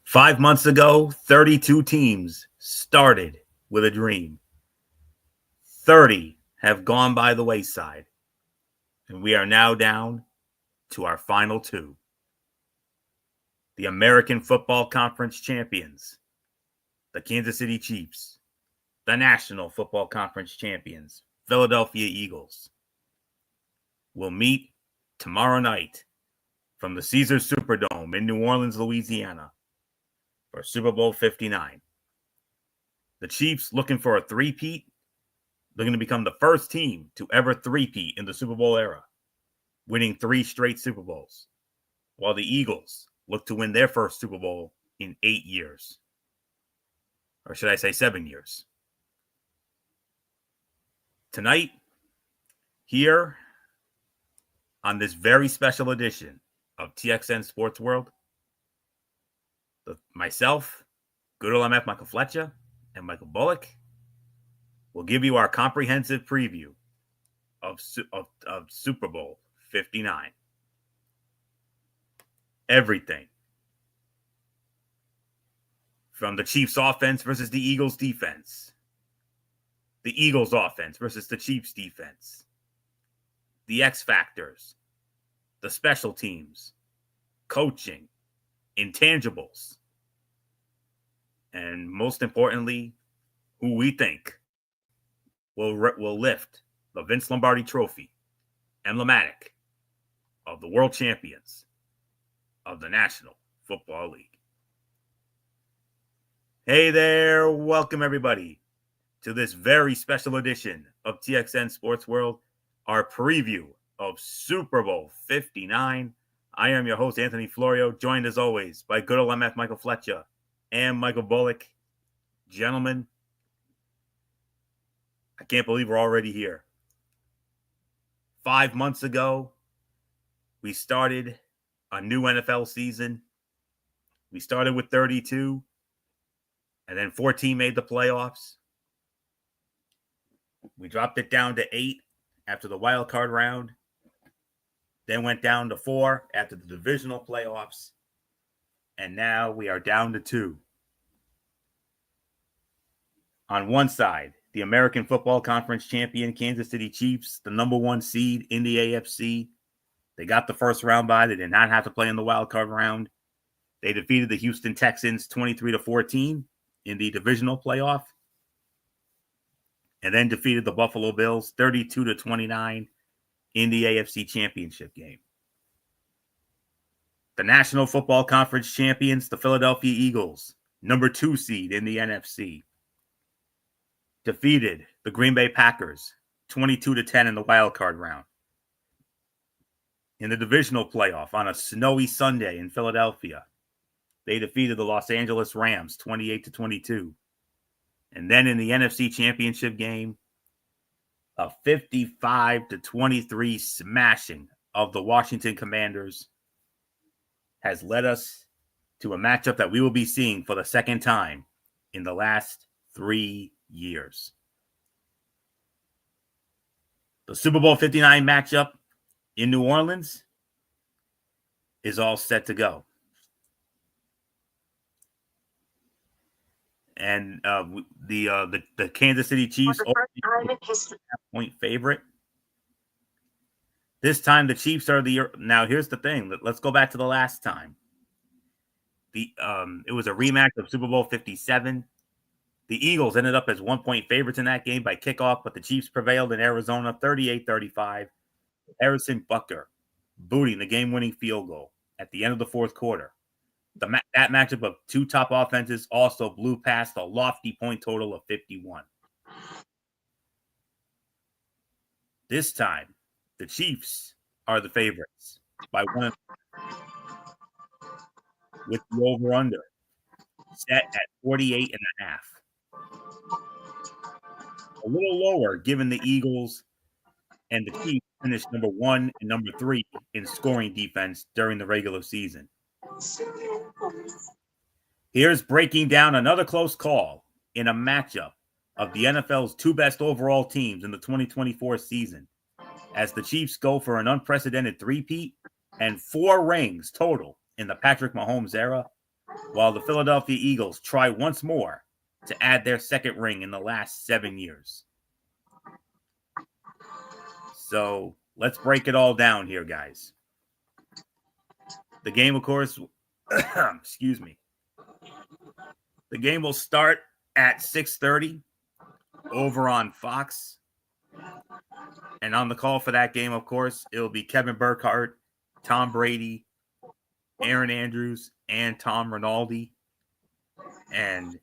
5 months ago, 32 teams started with a dream. 30 have gone by the wayside, and we are now down to our final two. The American Football Conference champions, the Kansas City Chiefs, the National Football Conference champions, Philadelphia Eagles, will meet tomorrow night from the Caesars Superdome in New Orleans, Louisiana, for Super Bowl 59. The Chiefs, looking for a three-peat, looking to become the first team to ever three-peat in the Super Bowl era, winning 3 straight Super Bowls, while the Eagles look to win their first Super Bowl in 8 years. Or should I say 7 years? Tonight, here on this very special edition of TXN Sports World, myself, good old MF Michael Fletcher, and Michael Bullock will give you our comprehensive preview of Super Bowl 59. Everything from the Chiefs offense versus the Eagles defense, the Eagles offense versus the Chiefs defense, the X factors, the special teams, coaching, intangibles, and most importantly, who we think will lift the Vince Lombardi Trophy, emblematic of the world champions of the National Football League. Hey there, welcome everybody to this very special edition of TXN Sports World, our preview of Super Bowl 59. I am your host, Anthony Florio, joined as always by good old MF Michael Fletcher and Michael Bullock. Gentlemen, I can't believe we're already here. 5 months ago, we started a new NFL season. We started with 32, and then 14 made the playoffs. We dropped it down to 8 after the wild card round, then went down to 4 after the divisional playoffs, and now we are down to 2. On one side, the American Football Conference champion Kansas City Chiefs, the number 1 seed in the AFC. They got the first round bye. They did not have to play in the wild card round. They defeated the Houston Texans 23-14 in the divisional playoff, and then defeated the Buffalo Bills 32-29 in the AFC Championship game. The National Football Conference champions, the Philadelphia Eagles, number 2 seed in the NFC, defeated the Green Bay Packers 22-10 in the wild card round. In the divisional playoff on a snowy Sunday in Philadelphia, they defeated the Los Angeles Rams 28-22. And then in the NFC Championship game, a 55-23 smashing of the Washington Commanders has led us to a matchup that we will be seeing for the second time in the last 3 years. The Super Bowl 59 matchup in New Orleans is all set to go. And the Kansas City Chiefs point favorite. This time the Chiefs are now here's the thing. Let's go back to the last time. It was a rematch of Super Bowl 57. The Eagles ended up as 1-point favorites in that game by kickoff, but the Chiefs prevailed in Arizona 38-35. Harrison Butker booting the game-winning field goal at the end of the fourth quarter. That matchup of 2 top offenses also blew past a lofty point total of 51. This time, the Chiefs are the favorites by 1, with the over-under set at 48.5. A little lower given the Eagles and the Chiefs finished number 1 and number 3 in scoring defense during the regular season. Here's breaking down another close call in a matchup of the NFL's 2 best overall teams in the 2024 season, as the Chiefs go for an unprecedented three-peat and 4 rings total in the Patrick Mahomes era, while the Philadelphia Eagles try once more to add their second ring in the last 7 years. So let's break it all down here, guys. The game, of course, excuse me. The game will start at 6:30 over on Fox. And on the call for that game, of course, it'll be Kevin Burkhardt, Tom Brady, Aaron Andrews, and Tom Rinaldi. And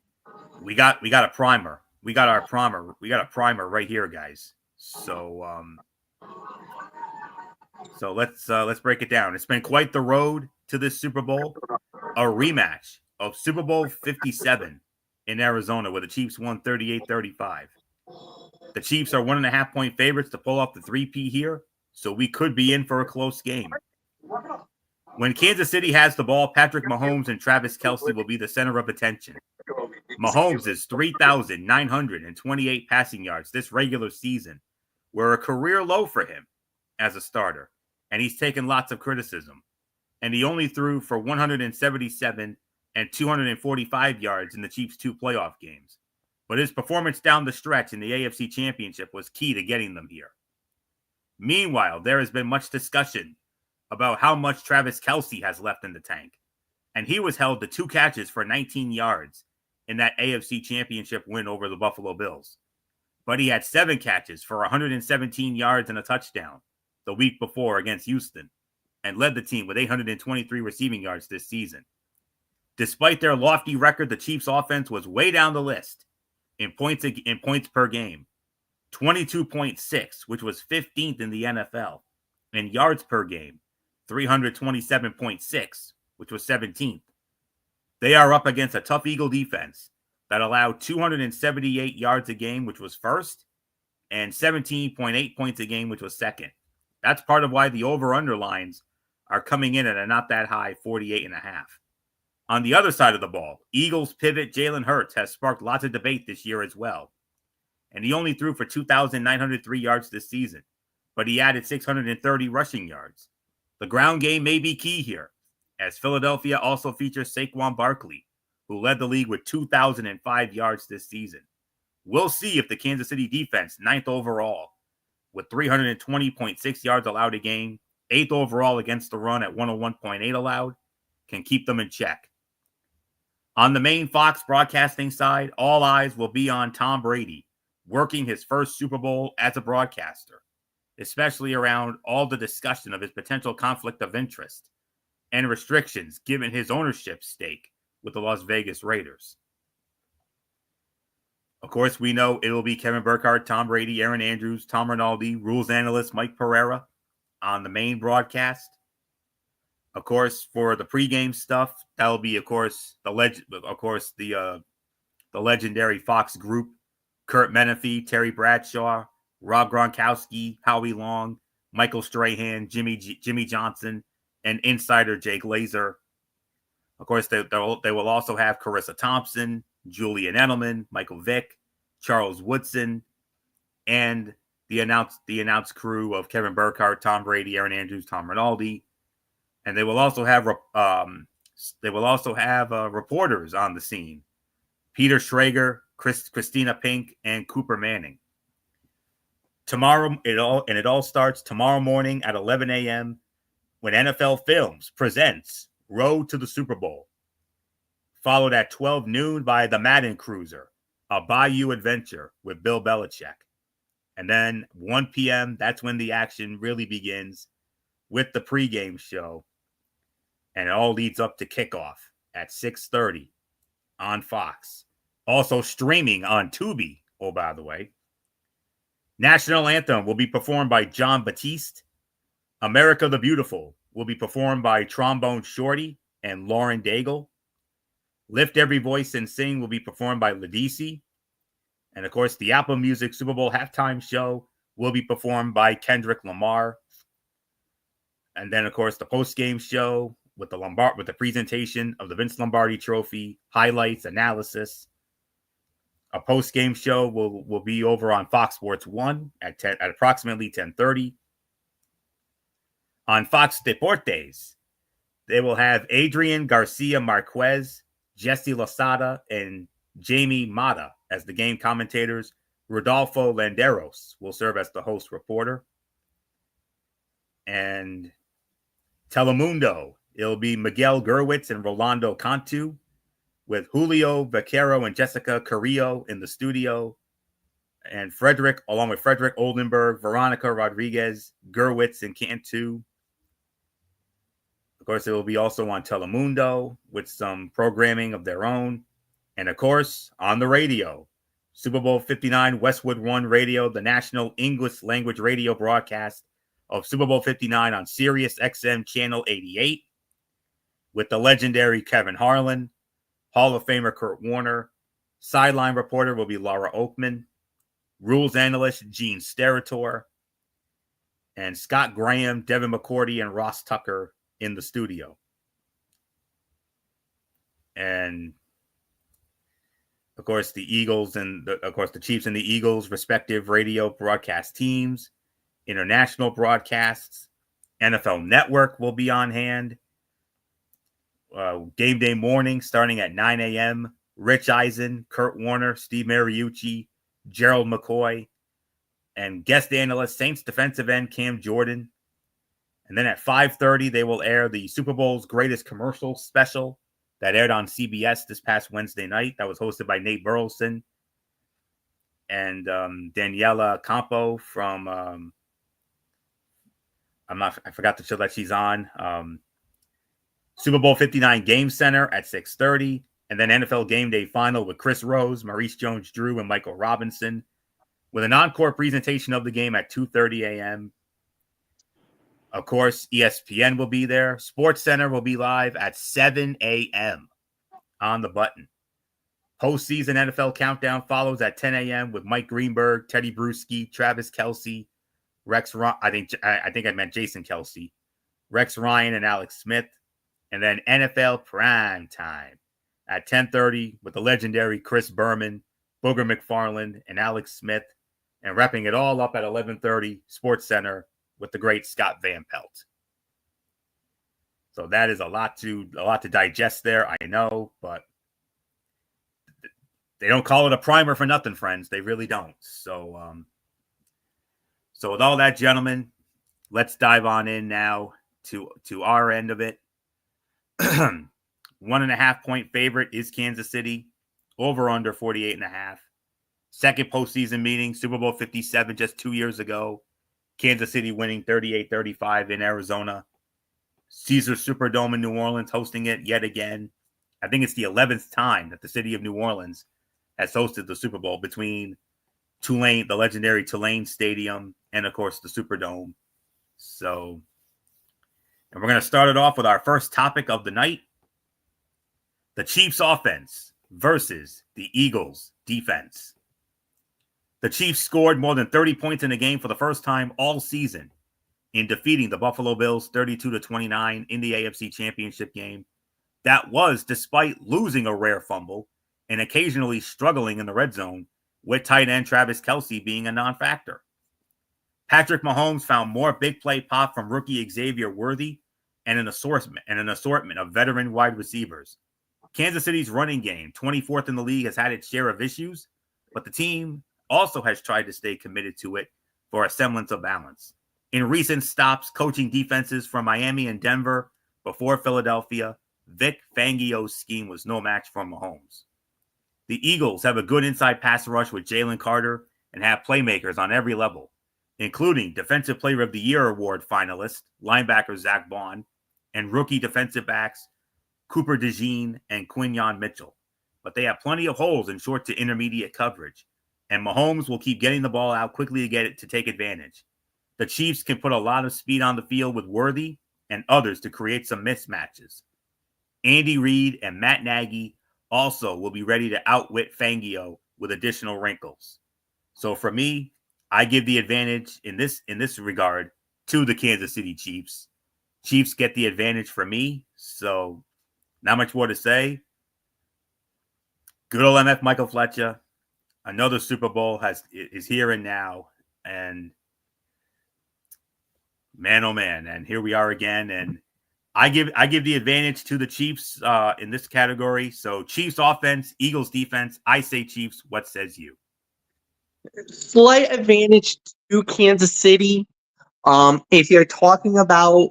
we got a primer. We got a primer right here, guys. So let's break it down. It's been quite the road to this Super Bowl. A rematch of Super Bowl 57 in Arizona, where the Chiefs won 38-35. The Chiefs are 1.5-point favorites to pull off the 3P here, so we could be in for a close game. When Kansas City has the ball, Patrick Mahomes and Travis Kelce will be the center of attention. Mahomes is 3,928 passing yards this regular season, were a career low for him as a starter, and he's taken lots of criticism. And he only threw for 177 and 245 yards in the Chiefs' 2 playoff games. But his performance down the stretch in the AFC Championship was key to getting them here. Meanwhile, there has been much discussion about how much Travis Kelce has left in the tank. And he was held to 2 catches for 19 yards in that AFC Championship win over the Buffalo Bills. But he had 7 catches for 117 yards and a touchdown the week before against Houston, and led the team with 823 receiving yards this season. Despite their lofty record, the Chiefs' offense was way down the list in points per game, 22.6, which was 15th in the NFL, and yards per game, 327.6, which was 17th. They are up against a tough Eagle defense that allowed 278 yards a game, which was first, and 17.8 points a game, which was second. That's part of why the over-under lines are coming in at a not that high 48.5. On the other side of the ball, Eagles pivot Jalen Hurts has sparked lots of debate this year as well. And he only threw for 2,903 yards this season, but he added 630 rushing yards. The ground game may be key here, as Philadelphia also features Saquon Barkley, who led the league with 2,005 yards this season. We'll see if the Kansas City defense, 9th overall, with 320.6 yards allowed a game, 8th overall against the run at 101.8 allowed, can keep them in check. On the main Fox broadcasting side, all eyes will be on Tom Brady, working his first Super Bowl as a broadcaster, especially around all the discussion of his potential conflict of interest and restrictions given his ownership stake with the Las Vegas Raiders. Of course, we know it will be Kevin Burkhardt, Tom Brady, Aaron Andrews, Tom Rinaldi, rules analyst Mike Pereira on the main broadcast. Of course, for the pregame stuff, that'll be, of course, the legendary Fox group: Kurt Menefee, Terry Bradshaw, Rob Gronkowski, Howie Long, Michael Strahan, Jimmy Johnson, and insider Jake Glazer. Of course, they will also have Carissa Thompson, Julian Edelman, Michael Vick, Charles Woodson, and the announced crew of Kevin Burkhardt, Tom Brady, Aaron Andrews, Tom Rinaldi. And they will also have reporters on the scene: Peter Schrager, Christina Pink, and Cooper Manning. It all starts tomorrow morning at 11 a.m. when NFL Films presents Road to the Super Bowl, followed at 12 noon by The Madden Cruiser, a Bayou adventure with Bill Belichick. And then 1 p.m., that's when the action really begins with the pregame show. And it all leads up to kickoff at 6:30 on Fox. Also streaming on Tubi, oh, by the way. National Anthem will be performed by John Batiste. America the Beautiful will be performed by Trombone Shorty and Lauren Daigle. Lift Every Voice and Sing will be performed by Ladisi. And, of course, the Apple Music Super Bowl halftime show will be performed by Kendrick Lamar. And then, of course, the post-game show with the presentation of the Vince Lombardi Trophy, highlights, analysis. A post-game show will be over on Fox Sports 1 at approximately 10:30. On Fox Deportes, They will have Adrian Garcia Marquez, Jesse Losada, and Jamie Mata as the game commentators. Rodolfo Landeros will serve as the host reporter. And Telemundo, it'll be Miguel Gerwitz and Rolando Cantu, with Julio Vaquero and Jessica Carrillo in the studio, and Frederick, along with Frederick Oldenburg, Veronica Rodriguez, Gerwitz, and Cantu. Of course, it will be also on Telemundo with some programming of their own. And of course, on the radio, Super Bowl 59 Westwood One Radio, the national English language radio broadcast of Super Bowl 59 on Sirius XM Channel 88 with the legendary Kevin Harlan, Hall of Famer Kurt Warner. Sideline reporter will be Laura Oakman. Rules analyst Gene Steratore. And Scott Graham, Devin McCourty, and Ross Tucker in the studio. And of course, the Eagles and the Chiefs and the Eagles' respective radio broadcast teams, international broadcasts, NFL Network will be on hand. Game day morning starting at 9 a.m. Rich Eisen, Kurt Warner, Steve Mariucci, Gerald McCoy, and guest analyst Saints defensive end Cam Jordan. And then at 5:30, they will air the Super Bowl's greatest commercial special that aired on CBS this past Wednesday night. That was hosted by Nate Burleson and Daniela Campo from I forgot the show that she's on. Super Bowl 59 Game Center at 6:30, and then NFL Game Day Final with Chris Rose, Maurice Jones-Drew, and Michael Robinson, with an encore presentation of the game at 2:30 a.m. Of course, ESPN will be there. Sports Center will be live at 7 a.m. on the button. Postseason NFL Countdown follows at 10 a.m. with Mike Greenberg, Teddy Bruschi, Travis Kelce, I think I meant Jason Kelce, Rex Ryan, and Alex Smith. And then NFL Prime Time at 10:30 with the legendary Chris Berman, Booger McFarland, and Alex Smith. And wrapping it all up at 11:30, Sports Center with the great Scott Van Pelt. So that is a lot to digest there, I know, but they don't call it a primer for nothing, friends. They really don't. So with all that, gentlemen, let's dive on in now to our end of it. 1.5 point favorite is Kansas City, over under 48.5. Second postseason meeting, Super Bowl 57 just 2 years ago. Kansas City winning 38-35 in Arizona. Caesars Superdome in New Orleans hosting it yet again. I think it's the 11th time that the city of New Orleans has hosted the Super Bowl, between Tulane, the legendary Tulane Stadium, and of course the Superdome. So, and we're going to start it off with our first topic of the night: the Chiefs offense versus the Eagles defense. The Chiefs scored more than 30 points in a game for the first time all season in defeating the Buffalo Bills 32-29 in the AFC Championship game. That was despite losing a rare fumble and occasionally struggling in the red zone, with tight end Travis Kelce being a non-factor. Patrick Mahomes found more big play pop from rookie Xavier Worthy and an assortment of veteran wide receivers. Kansas City's running game, 24th in the league, has had its share of issues, but the team also has tried to stay committed to it for a semblance of balance. In recent stops coaching defenses from Miami and Denver before Philadelphia, Vic Fangio's scheme was no match for Mahomes. The Eagles have a good inside pass rush with Jalen Carter and have playmakers on every level, including Defensive Player of the Year award finalist, linebacker Zach Bond, and rookie defensive backs Cooper DeJean and Quinyon Mitchell. But they have plenty of holes in short to intermediate coverage, and Mahomes will keep getting the ball out quickly to get it to take advantage. The Chiefs can put a lot of speed on the field with Worthy and others to create some mismatches. Andy Reid and Matt Nagy also will be ready to outwit Fangio with additional wrinkles. So for me, I give the advantage in this regard to the Kansas City Chiefs. Chiefs get the advantage for me, so not much more to say. Good old MF Michael Fletcher. Another Super Bowl is here and now, and man, oh man, and here we are again. And I give the advantage to the Chiefs in this category. So Chiefs offense, Eagles defense. I say Chiefs. What says you? Slight advantage to Kansas City. If you're talking about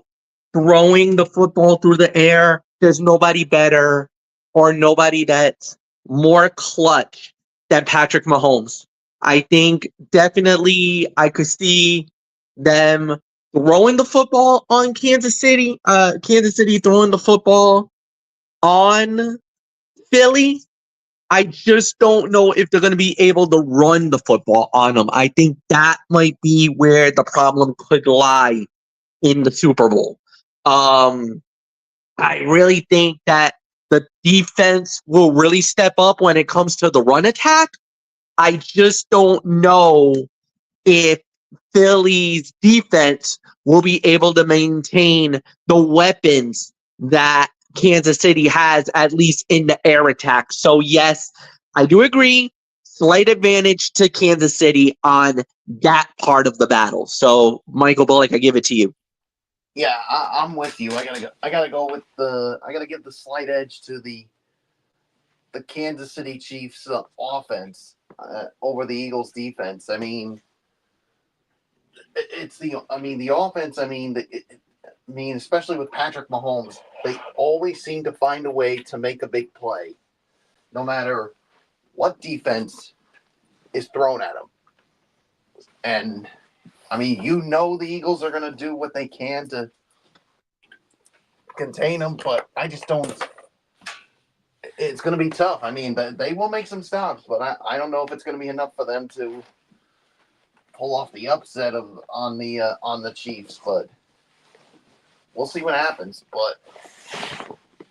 throwing the football through the air, there's nobody better or nobody that's more clutch than Patrick Mahomes. I think definitely I could see them throwing the football on Kansas City. Kansas City throwing the football on Philly. I just don't know if they're going to be able to run the football on them. I think that might be where the problem could lie in the Super Bowl. I really think that the defense will really step up when it comes to the run attack. I just don't know if Philly's defense will be able to maintain the weapons that Kansas City has, at least in the air attack. So, yes, I do agree. Slight advantage to Kansas City on that part of the battle. So, Michael Bullock, I give it to you. Yeah, I'm with you. I gotta go with I gotta give the slight edge to the Kansas City Chiefs offense over the Eagles defense. I mean, the offense. I mean, especially with Patrick Mahomes, they always seem to find a way to make a big play, no matter what defense is thrown at them. And I mean, the Eagles are going to do what they can to contain them, but I just don't. It's going to be tough. I mean, they will make some stops, but I don't know if it's going to be enough for them to pull off the upset on the Chiefs. But we'll see what happens. But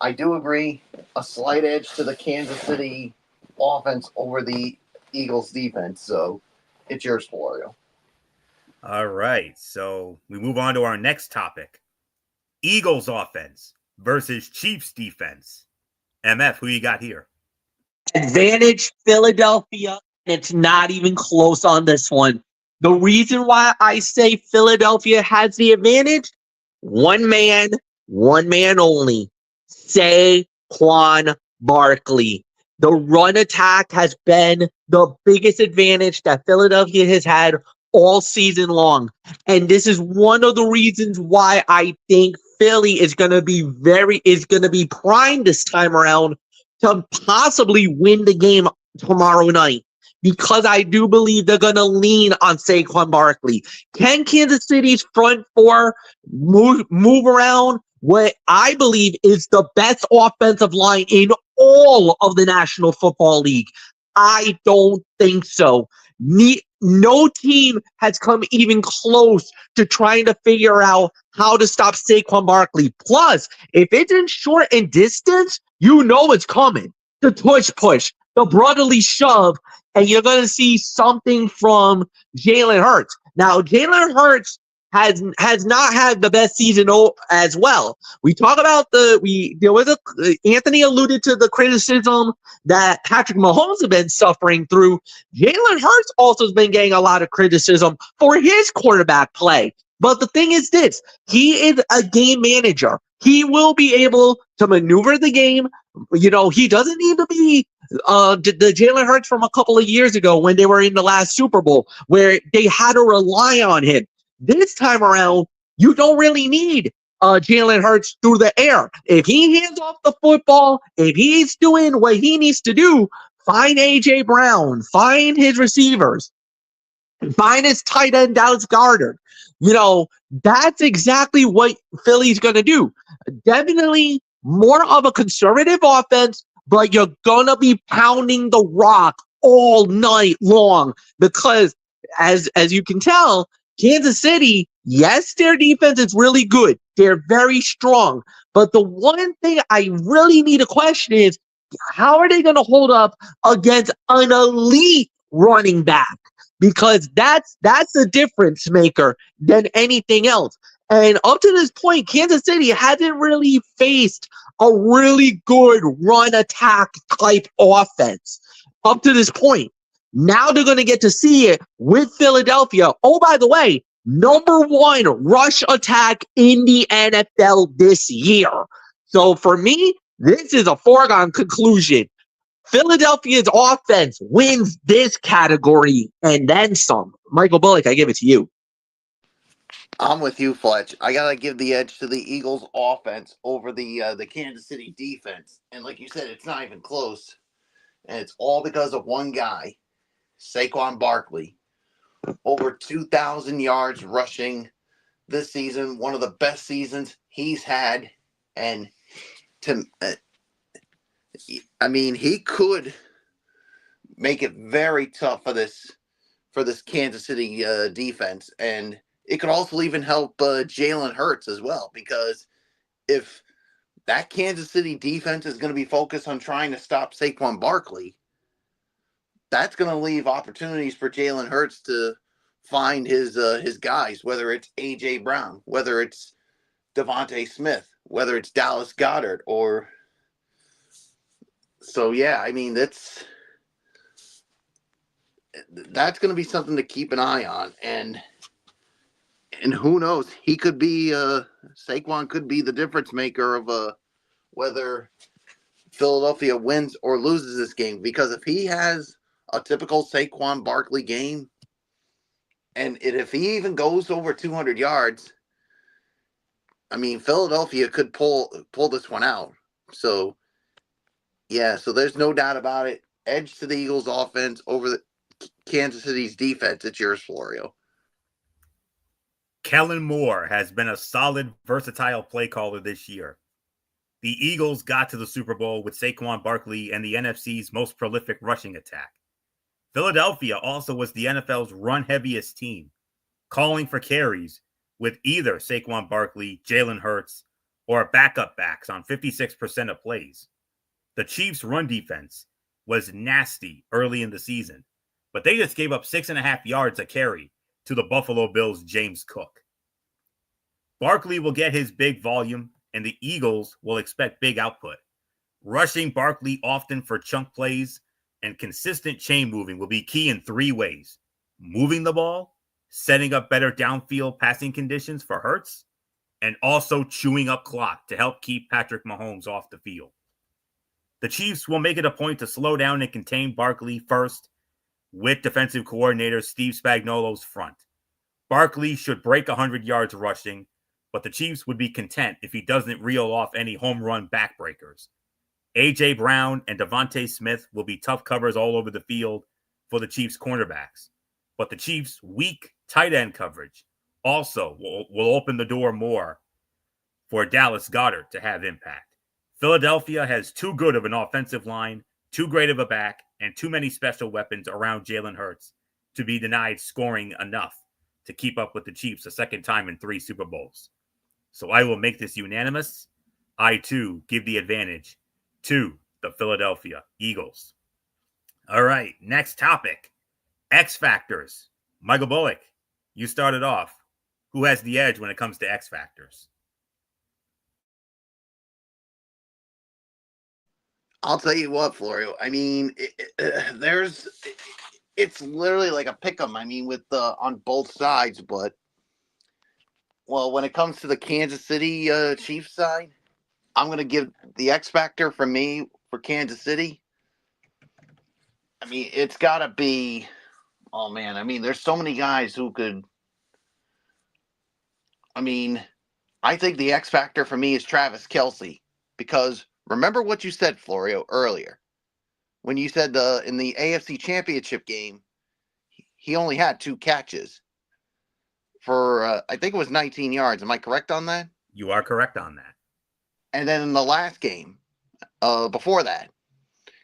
I do agree, a slight edge to the Kansas City offense over the Eagles defense. So it's yours, Florio. All right. So we move on to our next topic. Eagles offense versus Chiefs defense. MF, who you got here? Advantage Philadelphia, and it's not even close on this one. The reason why I say Philadelphia has the advantage, one man only, Saquon Barkley. The run attack has been the biggest advantage that Philadelphia has had all season long. And this is one of the reasons why I think Philly is going to be primed this time around to possibly win the game tomorrow night, because I do believe they're going to lean on Saquon Barkley. Can Kansas City's front four move around what I believe is the best offensive line in all of the National Football League? I don't think so. No team has come even close to trying to figure out how to stop Saquon Barkley. Plus, if it's in short and distance, you know it's coming. The push, the brotherly shove, and you're going to see something from Jalen Hurts. Now, Jalen Hurts has not had the best season as well. We talk about Anthony alluded to the criticism that Patrick Mahomes has been suffering through. Jalen Hurts also has been getting a lot of criticism for his quarterback play. But the thing is this, he is a game manager. He will be able to maneuver the game. You know, he doesn't need to be the Jalen Hurts from a couple of years ago when they were in the last Super Bowl, where they had to rely on him. This time around, you don't really need Jalen Hurts through the air. If he hands off the football, if he's doing what he needs to do, find A.J. Brown, find his receivers, find his tight end Dallas Goedert. You know, that's exactly what Philly's going to do. Definitely more of a conservative offense, but you're going to be pounding the rock all night long because, as you can tell, Kansas City, yes, their defense is really good. They're very strong. But the one thing I really need to question is, how are they going to hold up against an elite running back? Because that's a difference maker than anything else. And up to this point, Kansas City hasn't really faced a really good run attack type offense up to this point. Now they're going to get to see it with Philadelphia. Oh, by the way, number one rush attack in the NFL this year. So for me, this is a foregone conclusion. Philadelphia's offense wins this category and then some. Michael Bullock, I give it to you. I'm with you, Fletch. I gotta give the edge to the Eagles' offense over the Kansas City defense. And like you said, it's not even close. And it's all because of one guy, Saquon Barkley. Over 2,000 yards rushing this season, one of the best seasons he's had. And he could make it very tough for this Kansas City defense, and it could also even help Jalen Hurts as well, because if that Kansas City defense is going to be focused on trying to stop Saquon Barkley, that's going to leave opportunities for Jalen Hurts to find his guys, whether it's A.J. Brown, whether it's Devontae Smith, whether it's Dallas Goedert, or so. Yeah, I mean that's going to be something to keep an eye on, and who knows, he could be Saquon could be the difference maker of whether Philadelphia wins or loses this game, because if he has a typical Saquon Barkley game, and if he even goes over 200 yards, I mean, Philadelphia could pull this one out. So, yeah, so there's no doubt about it. Edge to the Eagles' offense over the Kansas City's defense. It's yours, Florio. Kellen Moore has been a solid, versatile play caller this year. The Eagles got to the Super Bowl with Saquon Barkley and the NFC's most prolific rushing attack. Philadelphia also was the NFL's run-heaviest team, calling for carries with either Saquon Barkley, Jalen Hurts, or backup backs on 56% of plays. The Chiefs' run defense was nasty early in the season, but they just gave up 6.5 yards a carry to the Buffalo Bills' James Cook. Barkley will get his big volume, and the Eagles will expect big output. Rushing Barkley often for chunk plays and consistent chain moving will be key in 3 ways: moving the ball, setting up better downfield passing conditions for Hurts, and also chewing up clock to help keep Patrick Mahomes off the field. The Chiefs will make it a point to slow down and contain Barkley first with defensive coordinator Steve Spagnuolo's front. Barkley should break 100 yards rushing, but the Chiefs would be content if he doesn't reel off any home run backbreakers. A.J. Brown and Devontae Smith will be tough covers all over the field for the Chiefs' cornerbacks, but the Chiefs' weak tight end coverage also will open the door more for Dallas Goedert to have impact. Philadelphia has too good of an offensive line, too great of a back, and too many special weapons around Jalen Hurts to be denied scoring enough to keep up with the Chiefs a second time in 3 Super Bowls. So I will make this unanimous. I, too, give the advantage to the Philadelphia Eagles. All right, next topic. X Factors. Michael Bullock, you started off. Who has the edge when it comes to X Factors? I'll tell you what, Florio. I mean, it's literally like a pick'em. I mean, with on both sides, but when it comes to the Kansas City Chiefs side, I'm gonna give the X factor for me for Kansas City. I mean, it's gotta be. Oh man, I mean, there's so many guys who could. I mean, I think the X factor for me is Travis Kelce, because remember what you said, Florio, earlier when you said in the AFC Championship game, he only had 2 catches for I think it was 19 yards. Am I correct on that? You are correct on that. And then in the last game, before that,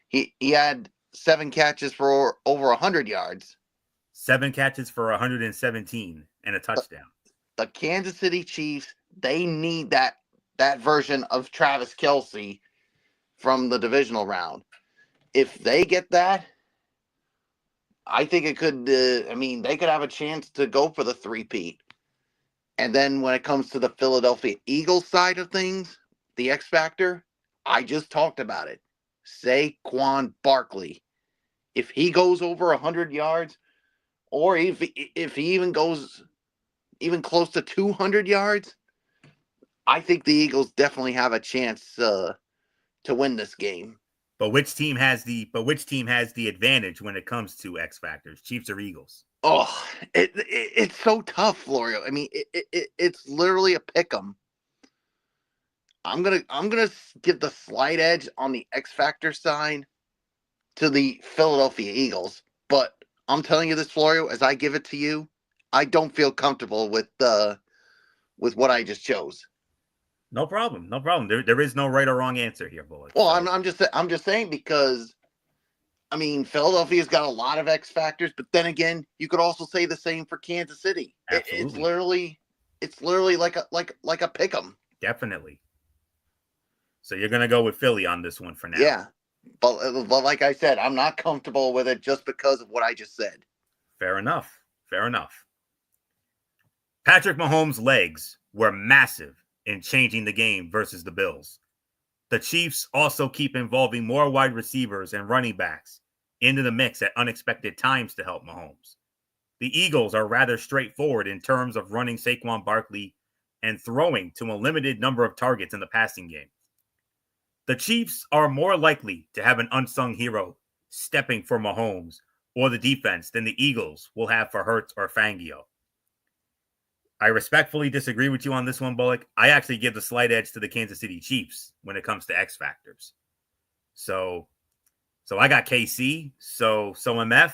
he had 7 catches for over 100 yards. 7 catches for 117 and a touchdown. The Kansas City Chiefs, they need that version of Travis Kelce from the divisional round. If they get that, I think it could. They could have a chance to go for the 3-peat. And then when it comes to the Philadelphia Eagles side of things, the X factor, I just talked about it. Saquon Barkley. If he goes over 100 yards, or if he even goes even close to 200 yards, I think the Eagles definitely have a chance to win this game. But which team has the advantage when it comes to X factors, Chiefs or Eagles? Oh, it's so tough, Florio. I mean, it's literally a pick 'em. I'm gonna give the slight edge on the X Factor side to the Philadelphia Eagles, but I'm telling you this, Florio, as I give it to you, I don't feel comfortable with what I just chose. No problem. There is no right or wrong answer here, Bullock. Well, so. I'm just saying because, I mean, Philadelphia's got a lot of X factors, but then again, you could also say the same for Kansas City. Absolutely. It's literally like a pick 'em. Definitely. So you're gonna go with Philly on this one for now. Yeah, but like I said, I'm not comfortable with it just because of what I just said. Fair enough. Patrick Mahomes' legs were massive in changing the game versus the Bills. The Chiefs also keep involving more wide receivers and running backs into the mix at unexpected times to help Mahomes. The Eagles are rather straightforward in terms of running Saquon Barkley and throwing to a limited number of targets in the passing game. The Chiefs are more likely to have an unsung hero stepping for Mahomes or the defense than the Eagles will have for Hurts or Fangio. I respectfully disagree with you on this one, Bullock. I actually give the slight edge to the Kansas City Chiefs when it comes to X factors. So I got KC. So MF,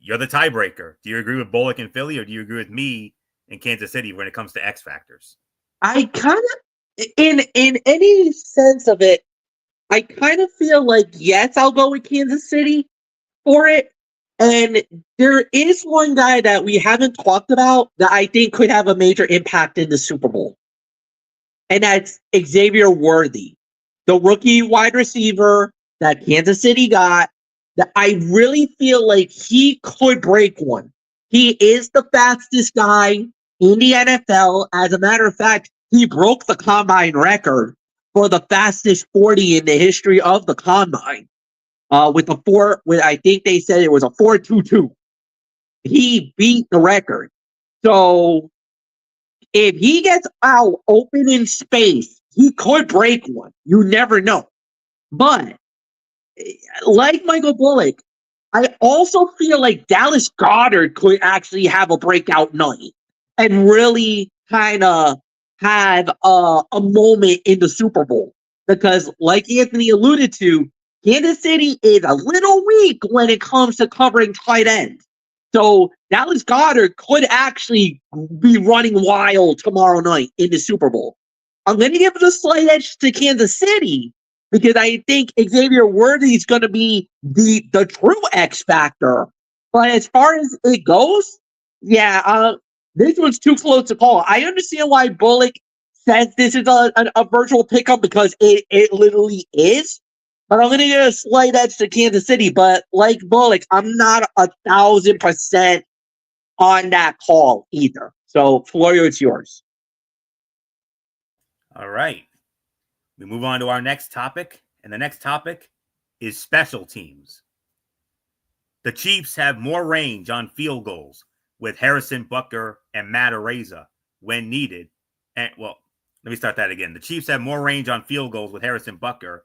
you're the tiebreaker. Do you agree with Bullock and Philly, or do you agree with me and Kansas City when it comes to X factors? I kind of, in any sense of it, I kind of feel like, yes, I'll go with Kansas City for it. And there is one guy that we haven't talked about that I think could have a major impact in the Super Bowl. And that's Xavier Worthy, the rookie wide receiver that Kansas City got, that I really feel like he could break one. He is the fastest guy in the NFL. As a matter of fact, he broke the combine record for the fastest 40 in the history of the combine. With I think they said it was a 4.22. He beat the record. So if he gets out open in space, he could break one. You never know. But like Michael Bullock, I also feel like Dallas Goedert could actually have a breakout night and really kind of have a moment in the Super Bowl. Because like Anthony alluded to, Kansas City is a little weak when it comes to covering tight ends. So Dallas Goedert could actually be running wild tomorrow night in the Super Bowl. I'm going to give it a slight edge to Kansas City because I think Xavier Worthy is going to be the true X factor. But as far as it goes, this one's too close to call. I understand why Bullock says this is a virtual pickup because it literally is. But I'm going to give a slight edge to Kansas City. But like Bullock, I'm not 1,000% on that call either. So, Florio, it's yours. All right. We move on to our next topic. And the next topic is special teams. The Chiefs have more range on field goals with Harrison Butker and Matt Araiza when needed. And, well, let me start that again. The Chiefs have more range on field goals with Harrison Butker,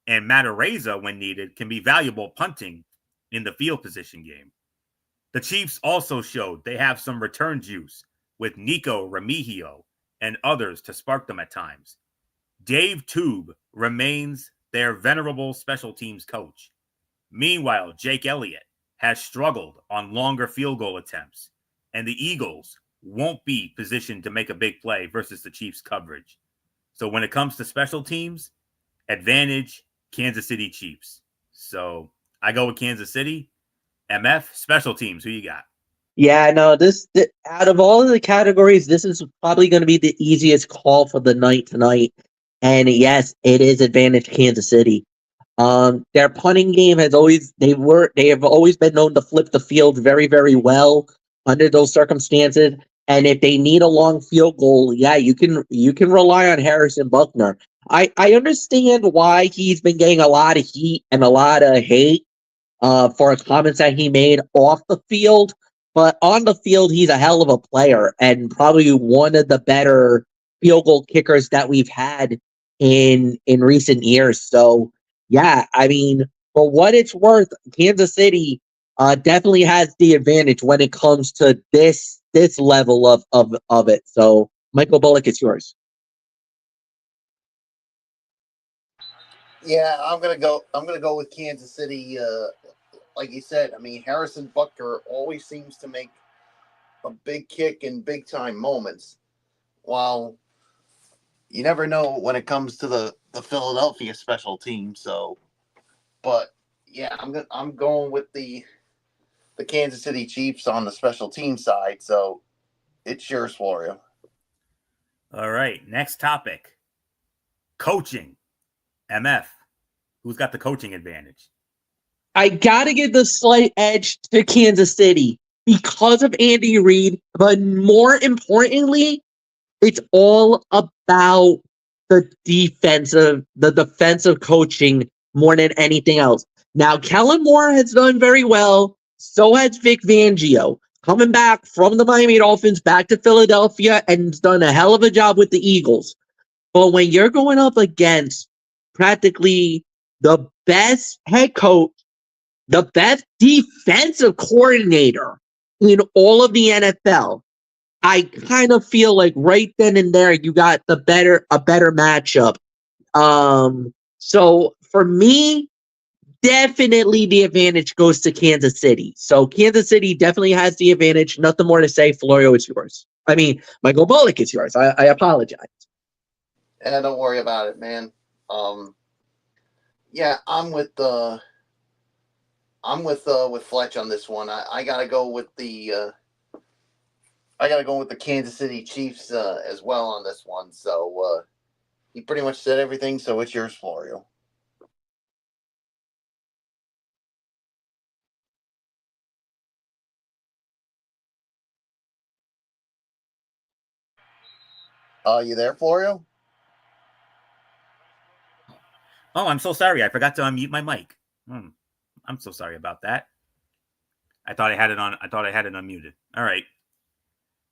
and Matt Araiza, when needed, can be valuable punting in the field position game. The Chiefs also showed they have some return juice with Nico Remigio and others to spark them at times. Dave Toub remains their venerable special teams coach. Meanwhile, Jake Elliott has struggled on longer field goal attempts, and the Eagles won't be positioned to make a big play versus the Chiefs' coverage. So when it comes to special teams, advantage Kansas City Chiefs. So I go with Kansas City. MF, special teams, who you got? Yeah, no, out of all of the categories, this is probably going to be the easiest call for the night tonight. And yes, it is advantage Kansas City. Their punting game they have always been known to flip the field very, very well under those circumstances. And if they need a long field goal, yeah, you can rely on Harrison Butker. I understand why he's been getting a lot of heat and a lot of hate for comments that he made off the field. but on the field, he's a hell of a player and probably one of the better field goal kickers that we've had in recent years. So yeah, I mean, for what it's worth, Kansas City definitely has the advantage when it comes to this level of it. So Michael Bullock, it's yours. Yeah, I'm gonna go. I'm gonna go with Kansas City. Like you said, I mean, Harrison Butker always seems to make a big kick in big time moments. While you never know when it comes to the Philadelphia special team. So, but yeah, I'm going with the Kansas City Chiefs on the special team side. So it's yours, Florio. All right. Next topic. Coaching. MF. Who's got the coaching advantage? I gotta give the slight edge to Kansas City because of Andy Reid, but more importantly, it's all about the defensive coaching more than anything else. Now, Kellen Moore has done very well. So has Vic Fangio. Coming back from the Miami Dolphins back to Philadelphia and done a hell of a job with the Eagles. But when you're going up against practically the best head coach, the best defensive coordinator in all of the NFL, I kind of feel like right then and there you got a better matchup. So for me, definitely the advantage goes to Kansas City. So Kansas City definitely has the advantage. Nothing more to say. Florio is yours. I mean, Michael Bullock is yours. I apologize. And don't worry about it, man. Yeah, I'm with Fletch on this one. I gotta go with the Kansas City Chiefs as well on this one. So he pretty much said everything. So it's yours, Florio. You there, Florio? Oh, I'm so sorry. I forgot to unmute my mic. I'm so sorry about that. I thought I had it on. I thought I had it unmuted. All right.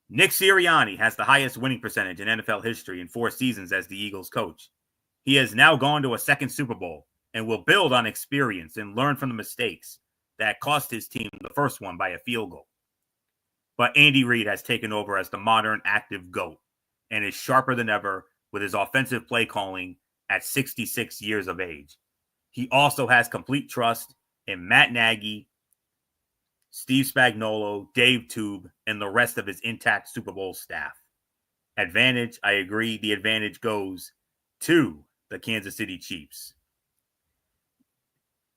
Nick Sirianni has the highest winning percentage in NFL history in 4 seasons as the Eagles coach. He has now gone to a second Super Bowl and will build on experience and learn from the mistakes that cost his team the first one by a field goal. But Andy Reid has taken over as the modern active GOAT and is sharper than ever with his offensive play calling at 66 years of age. He also has complete trust in Matt Nagy, Steve Spagnuolo, Dave Toub, and the rest of his intact Super Bowl staff. Advantage, I agree. The advantage goes to the Kansas City Chiefs.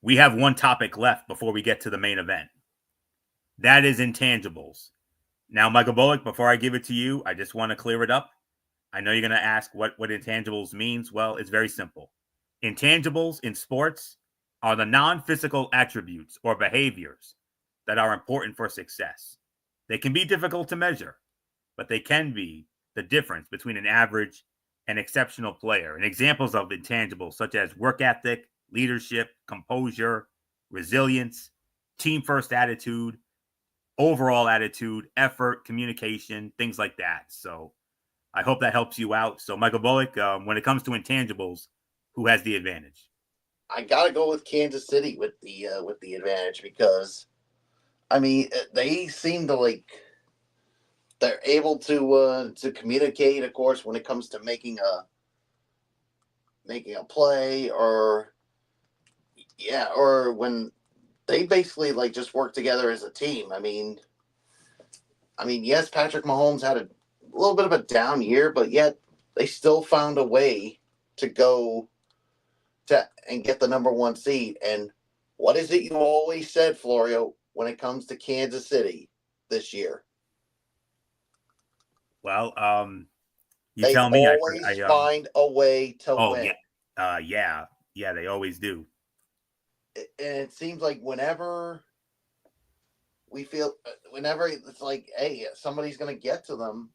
We have one topic left before we get to the main event. That is intangibles. Now, Michael Bullock, before I give it to you, I just want to clear it up. I know you're going to ask what intangibles means. Well, it's very simple. Intangibles in sports are the non-physical attributes or behaviors that are important for success. They can be difficult to measure, but they can be the difference between an average and exceptional player. And examples of intangibles such as work ethic, leadership, composure, resilience, team first attitude, overall attitude, effort, communication, things like that. So I hope that helps you out. So Michael Bullock, when it comes to intangibles, who has the advantage? I gotta go with Kansas City with the advantage because I mean they seem to they're able to communicate, of course, when it comes to making a play or when they basically just work together as a team. I mean, yes, Patrick Mahomes had a little bit of a down year, but yet they still found a way to go to and get the number 1 seed. And what is it you always said, Florio, when it comes to Kansas City this year? Well, you they tell me. Always find a way to win. Yeah, they always do. And it seems like whenever it's like, hey, somebody's going to get to them,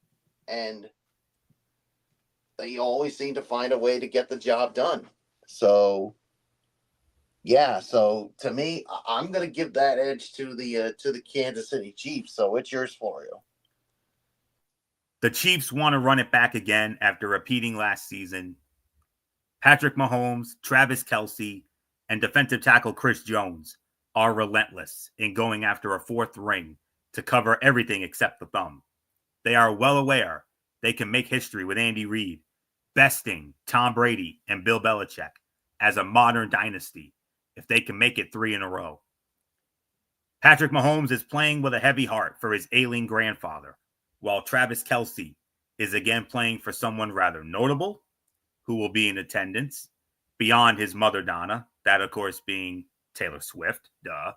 and they always seem to find a way to get the job done. So Yeah, so to me, I'm going to give that edge to the Kansas City Chiefs. So it's yours, Florio. The Chiefs want to run it back again after repeating last season. Patrick Mahomes, Travis Kelce, and defensive tackle Chris Jones are relentless in going after a fourth ring to cover everything except the thumb. They are well aware they can make history with Andy Reid, besting Tom Brady and Bill Belichick as a modern dynasty if they can make it 3 in a row. Patrick Mahomes is playing with a heavy heart for his ailing grandfather, while Travis Kelce is again playing for someone rather notable who will be in attendance beyond his mother, Donna, that, of course, being Taylor Swift, duh.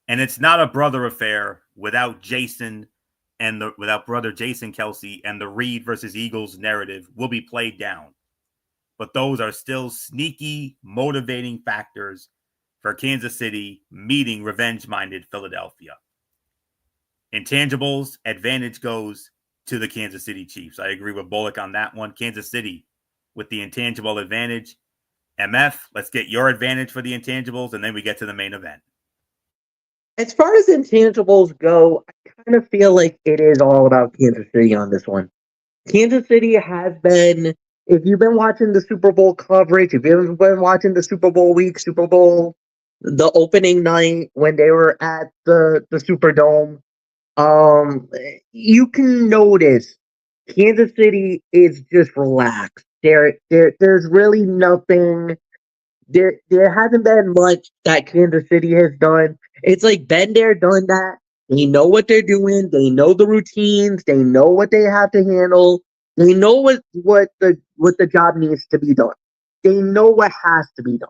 And it's not a brother affair without without brother Jason Kelce, and the Reid versus Eagles narrative will be played down. But those are still sneaky, motivating factors for Kansas City meeting revenge-minded Philadelphia. Intangibles, advantage goes to the Kansas City Chiefs. I agree with Bullock on that one. Kansas City with the intangible advantage. MF, let's get your advantage for the intangibles, and then we get to the main event. As far as intangibles go, I kind of feel like it is all about Kansas City on this one. Kansas City has been, if you've been watching the Super Bowl coverage, if you've been watching the Super Bowl week, Super Bowl, the opening night when they were at the Superdome, you can notice Kansas City is just relaxed. There's really nothing. There hasn't been much that Kansas City has done. It's like been there, done that. They know what they're doing. They know the routines. They know what they have to handle. They know what the job needs to be done. They know what has to be done.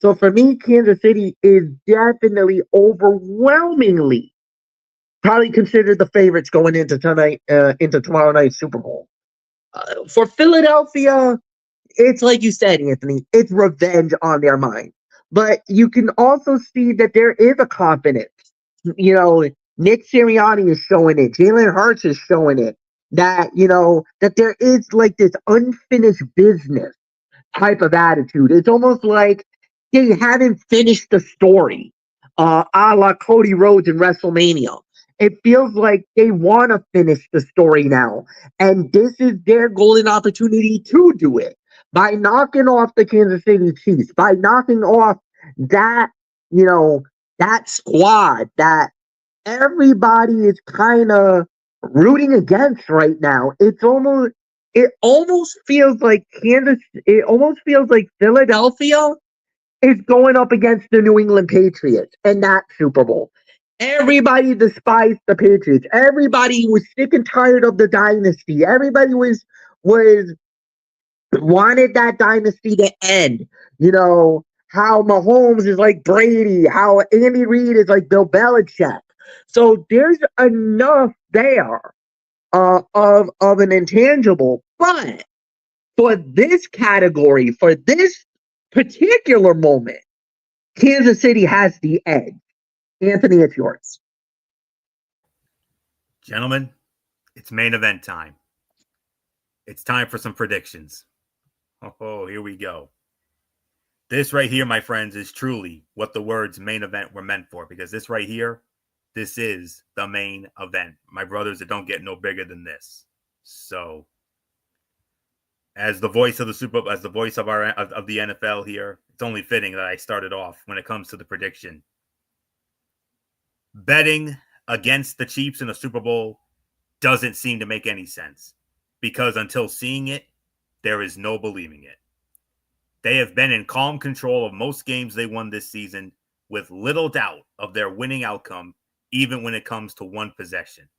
So for me, Kansas City is definitely overwhelmingly probably considered the favorites going into tomorrow night's Super Bowl. For Philadelphia, it's like you said, Anthony, it's revenge on their mind. But you can also see that there is a confidence. You know, Nick Sirianni is showing it. Jalen Hurts is showing it. That there is like this unfinished business type of attitude. It's almost like they haven't finished the story, a la Cody Rhodes in WrestleMania. It feels like they want to finish the story now. And this is their golden opportunity to do it by knocking off the Kansas City Chiefs, by knocking off that, that squad that everybody is kind of rooting against right now. It almost feels like Philadelphia is going up against the New England Patriots and that Super Bowl. Everybody despised the Patriots. Everybody was sick and tired of the dynasty. Everybody was wanted that dynasty to end. How Mahomes is like Brady, how Andy Reid is like Bill Belichick. So there's enough there of an intangible. But for this category, for this particular moment, Kansas City has the edge. Anthony, it's yours. Gentlemen, it's main event time. It's time for some predictions. Oh, here we go. This right here, my friends, is truly what the words main event were meant for, because this right here, this is the main event. My brothers, it don't get no bigger than this. So, as the voice of the of the NFL here, it's only fitting that I started off when it comes to the prediction. Betting against the Chiefs in a Super Bowl doesn't seem to make any sense, because until seeing it, there is no believing it. They have been in calm control of most games they won this season, with little doubt of their winning outcome, even when it comes to one possession.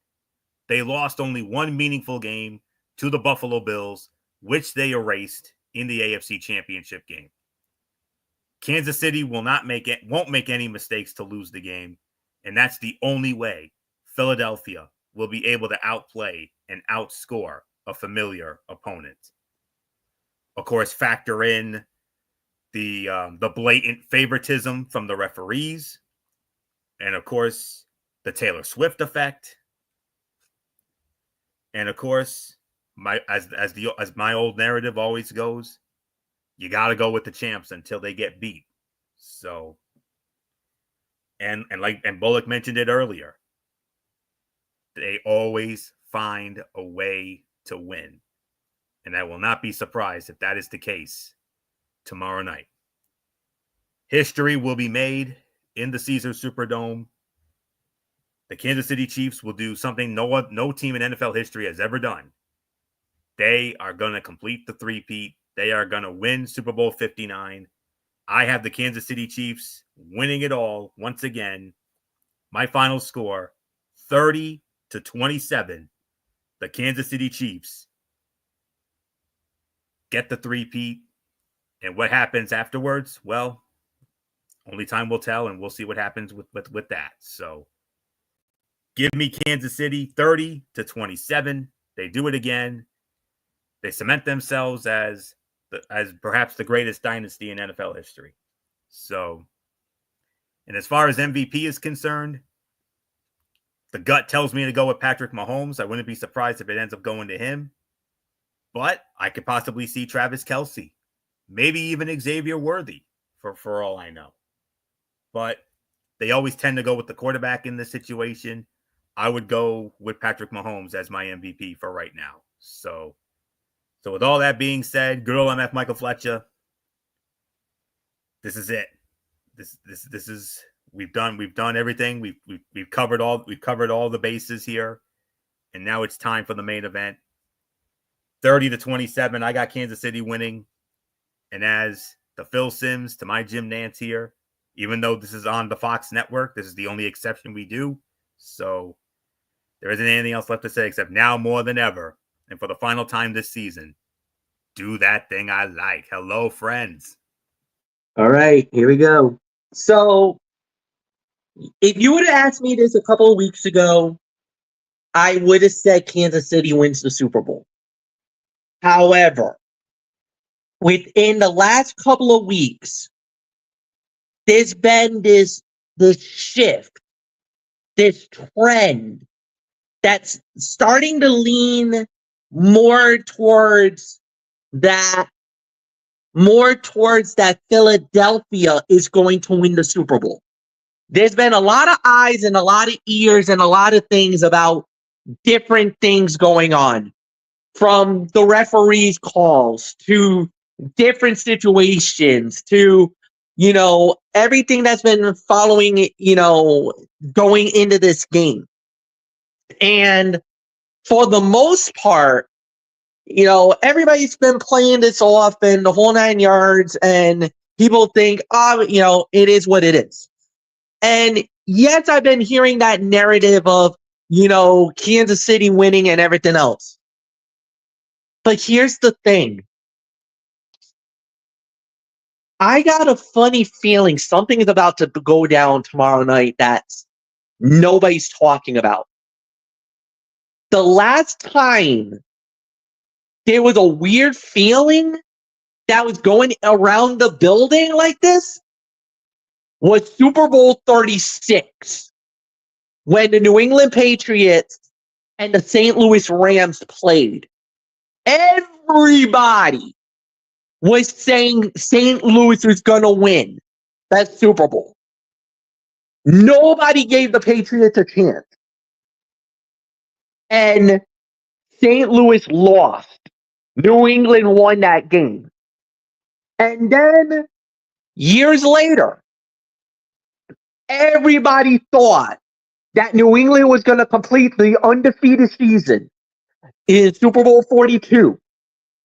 They lost only one meaningful game to the Buffalo Bills, which they erased in the AFC Championship game. Kansas City won't make any mistakes to lose the game, and that's the only way Philadelphia will be able to outplay and outscore a familiar opponent. Of course, factor in the blatant favoritism from the referees, and of course, the Taylor Swift effect, and of course, as my old narrative always goes, you got to go with the champs until they get beat. So, and Bullock mentioned it earlier, they always find a way to win. And I will not be surprised if that is the case tomorrow night. History will be made in the Caesars Superdome. The Kansas City Chiefs will do something no team in NFL history has ever done. They are going to complete the three-peat. They are going to win Super Bowl 59. I have the Kansas City Chiefs winning it all once again. My final score, 30-27. The Kansas City Chiefs get the three-peat. And what happens afterwards? Well, only time will tell, and we'll see what happens with that. So give me Kansas City 30-27. They do it again. They cement themselves as perhaps the greatest dynasty in NFL history. So, and as far as MVP is concerned, the gut tells me to go with Patrick Mahomes. I wouldn't be surprised if it ends up going to him. But I could possibly see Travis Kelce, maybe even Xavier Worthy, for all I know. But they always tend to go with the quarterback in this situation. I would go with Patrick Mahomes as my MVP for right now. So with all that being said, Girl MF Michael Fletcher, this is it. This is we've done everything. We've covered all the bases here, and now it's time for the main event. 30-27. I got Kansas City winning, and as the Phil Simms to my Jim Nance here, even though this is on the Fox network, this is the only exception we do. So there isn't anything else left to say except now more than ever, and for the final time this season, do that thing I like. Hello, friends. All right, here we go. So if you would have asked me this a couple of weeks ago, I would have said Kansas City wins the Super Bowl. However, within the last couple of weeks, there's been this shift, this trend that's starting to lean more towards that Philadelphia is going to win the Super Bowl. There's been a lot of eyes and a lot of ears and a lot of things about different things going on, from the referees' calls to different situations to, everything that's been following, going into this game. And for the most part, everybody's been playing this off and the whole 9 yards, and people think, it is what it is. And yes, I've been hearing that narrative of, Kansas City winning and everything else. But here's the thing. I got a funny feeling something is about to go down tomorrow night that nobody's talking about. The last time there was a weird feeling that was going around the building like this was Super Bowl 36, when the New England Patriots and the St. Louis Rams played. Everybody was saying St. Louis was going to win that Super Bowl. Nobody gave the Patriots a chance. And St. Louis lost. New England won that game. And then, years later, everybody thought that New England was going to complete the undefeated season in Super Bowl 42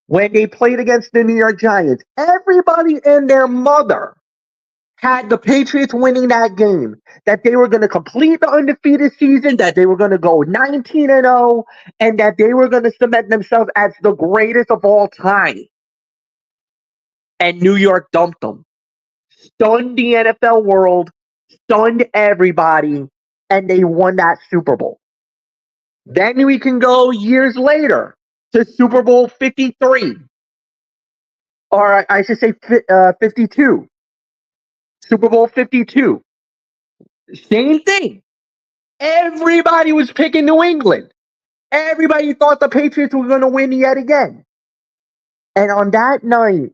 when they played against the New York Giants. Everybody and their mother had the Patriots winning that game, that they were going to complete the undefeated season, that they were going to go 19-0, and that they were going to cement themselves as the greatest of all time. And New York dumped them. Stunned the NFL world, stunned everybody, and they won that Super Bowl. Then we can go years later to Super Bowl 53. Or I should say 52. Super Bowl 52. Same thing. Everybody was picking New England. Everybody thought the Patriots were going to win yet again. And on that night,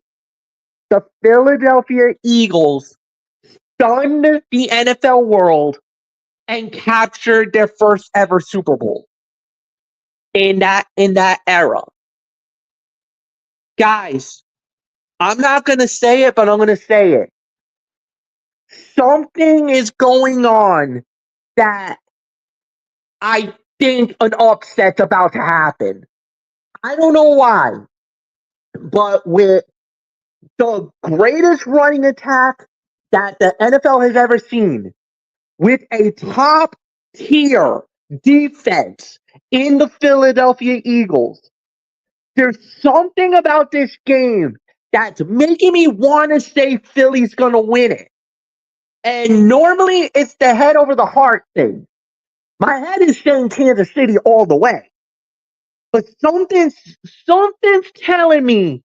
the Philadelphia Eagles stunned the NFL world and captured their first ever Super Bowl in that era. Guys, I'm not going to say it, but I'm going to say it. Something is going on that I think an upset's about to happen. I don't know why, but with the greatest running attack that the NFL has ever seen, with a top tier defense in the Philadelphia Eagles, there's something about this game that's making me want to say Philly's going to win it. And normally it's the head over the heart thing. My head is saying Kansas City all the way. But something's telling me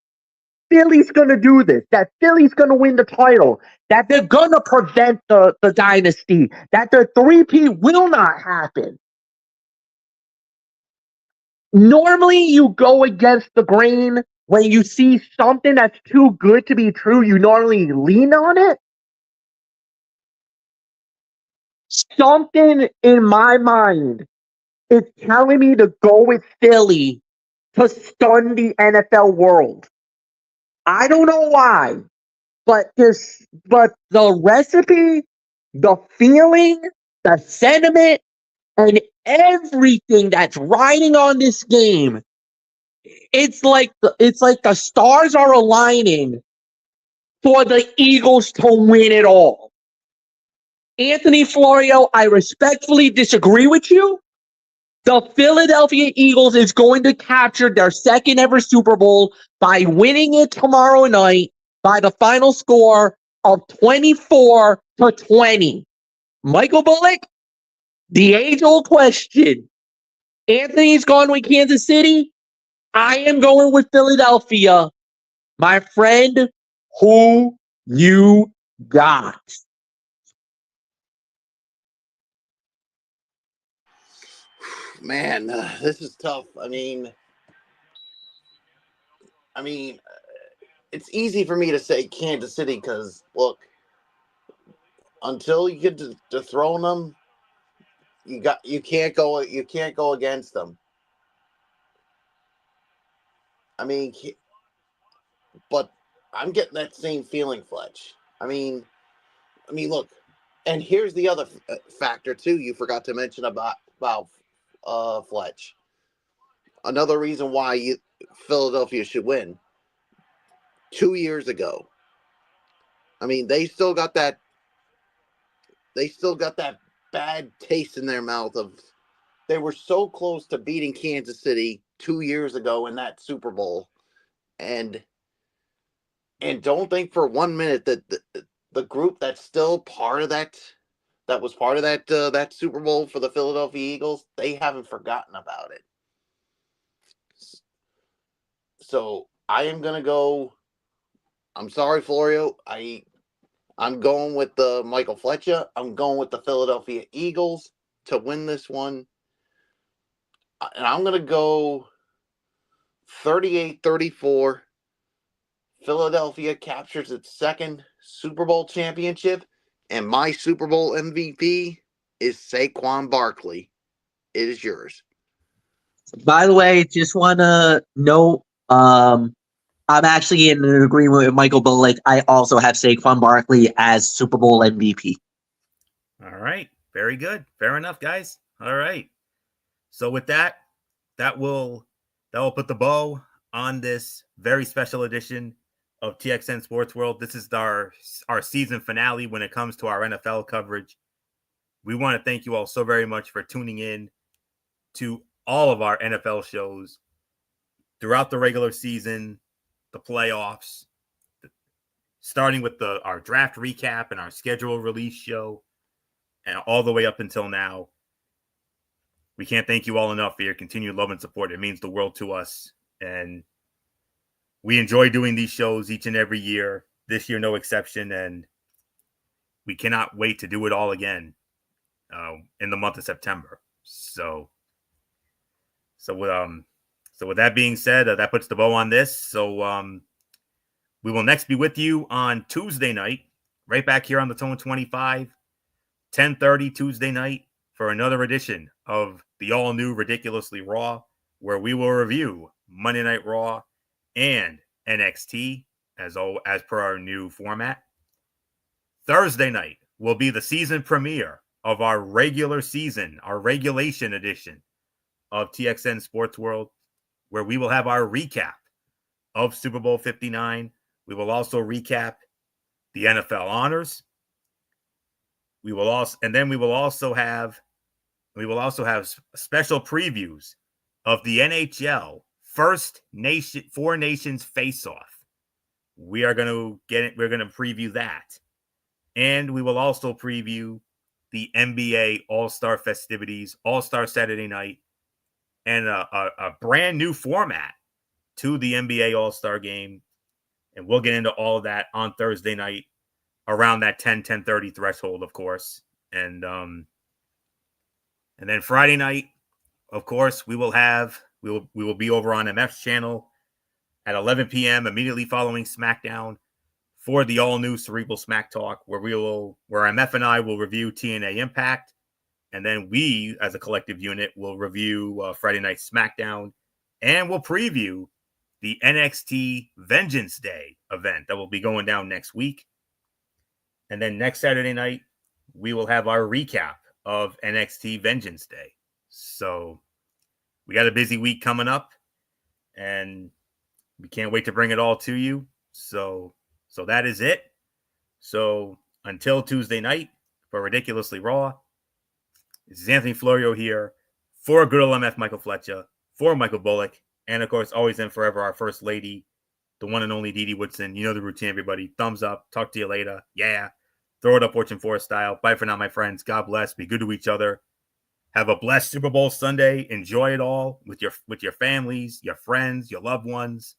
Philly's going to do this, that Philly's going to win the title, that they're going to prevent the dynasty, that the 3P will not happen. Normally, you go against the grain when you see something that's too good to be true. You normally lean on it. Something in my mind is telling me to go with Philly to stun the NFL world. I don't know why, but the recipe, the feeling, the sentiment, and everything that's riding on this game, it's like the stars are aligning for the Eagles to win it all. Anthony Florio, I respectfully disagree with you. The Philadelphia Eagles is going to capture their second ever Super Bowl by winning it tomorrow night by the final score of 24-20. Michael Bullock, the age-old question. Anthony's gone with Kansas City. I am going with Philadelphia. My friend, who you got? Man, this is tough. I mean, it's easy for me to say Kansas City because look, until you get to dethrone them, you can't go against them. I mean, but I'm getting that same feeling, Fletch. I mean, look, and here's the other factor too. You forgot to mention about Fletch. Another reason why Philadelphia should win. 2 years ago, I mean, they still got that bad taste in their mouth of they were so close to beating Kansas City 2 years ago in that Super Bowl, and don't think for 1 minute that the group that's still part of that was part of that Super Bowl for the Philadelphia Eagles, they haven't forgotten about it. So I am gonna go. I'm sorry, Florio. I'm going with the Michael Fletcher. I'm going with the Philadelphia Eagles to win this one. And I'm going to go 38-34. Philadelphia captures its second Super Bowl championship. And my Super Bowl MVP is Saquon Barkley. It is yours. By the way, just want to note, I'm actually in an agreement with Michael Bullock. I also have Saquon Barkley as Super Bowl MVP. All right. Very good. Fair enough, guys. All right. So with that will put the bow on this very special edition of TXN Sports World. This is our season finale when it comes to our NFL coverage. We want to thank you all so very much for tuning in to all of our NFL shows throughout the regular season, the playoffs, starting with our draft recap and our schedule release show, and all the way up until now. We can't thank you all enough for your continued love and support. It means the world to us. And we enjoy doing these shows each and every year. This year, no exception. And we cannot wait to do it all again in the month of September. So with that being said, that puts the bow on this. So we will next be with you on Tuesday night right back here on the Tone 25, 10:30 Tuesday night for another edition of the all-new Ridiculously Raw, where we will review Monday Night Raw and NXT as per our new format. Thursday night will be the season premiere of our regular season, our regulation edition of TXN Sports World, where we will have our recap of Super Bowl 59. We will also recap the NFL honors. We will also have special previews of the NHL Four Nations Face-Off. We're going to preview that. And we will also preview the NBA All-Star festivities, All-Star Saturday night, and a brand new format to the NBA All-Star game. And we'll get into all of that on Thursday night around that 10:30 threshold, of course. And then Friday night, of course, we will be over on MF's channel at 11 p.m. immediately following SmackDown for the all-new Cerebral Smack Talk, where MF and I will review TNA Impact, and then we, as a collective unit, will review Friday Night SmackDown, and we'll preview the NXT Vengeance Day event that will be going down next week. And then next Saturday night, we will have our recap of NXT Vengeance Day. So we got a busy week coming up, and we can't wait to bring it all to you. So that is it. So until Tuesday night for Ridiculously Raw, this is Anthony Florio here for good old MF Michael Fletcher, for Michael Bullock, and of course, always and forever, our First Lady, the one and only Dee Dee Woodson. You know the routine, everybody. Thumbs up. Talk to you later. Yeah. Throw it up, Fortune Forest style. Bye for now, my friends. God bless. Be good to each other. Have a blessed Super Bowl Sunday. Enjoy it all with your families, your friends, your loved ones.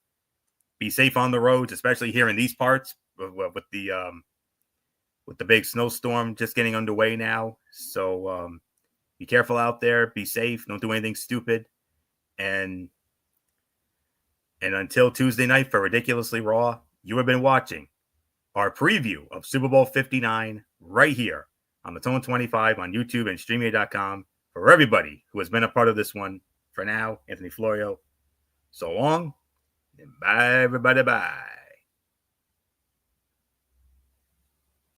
Be safe on the roads, especially here in these parts with the big snowstorm just getting underway now. So be careful out there. Be safe. Don't do anything stupid. And until Tuesday night for Ridiculously Raw, you have been watching our preview of Super Bowl 59 right here on the Tone 25 on YouTube and StreamYard.com. For everybody who has been a part of this one, for now, Anthony Florio, so long, and bye, everybody, bye.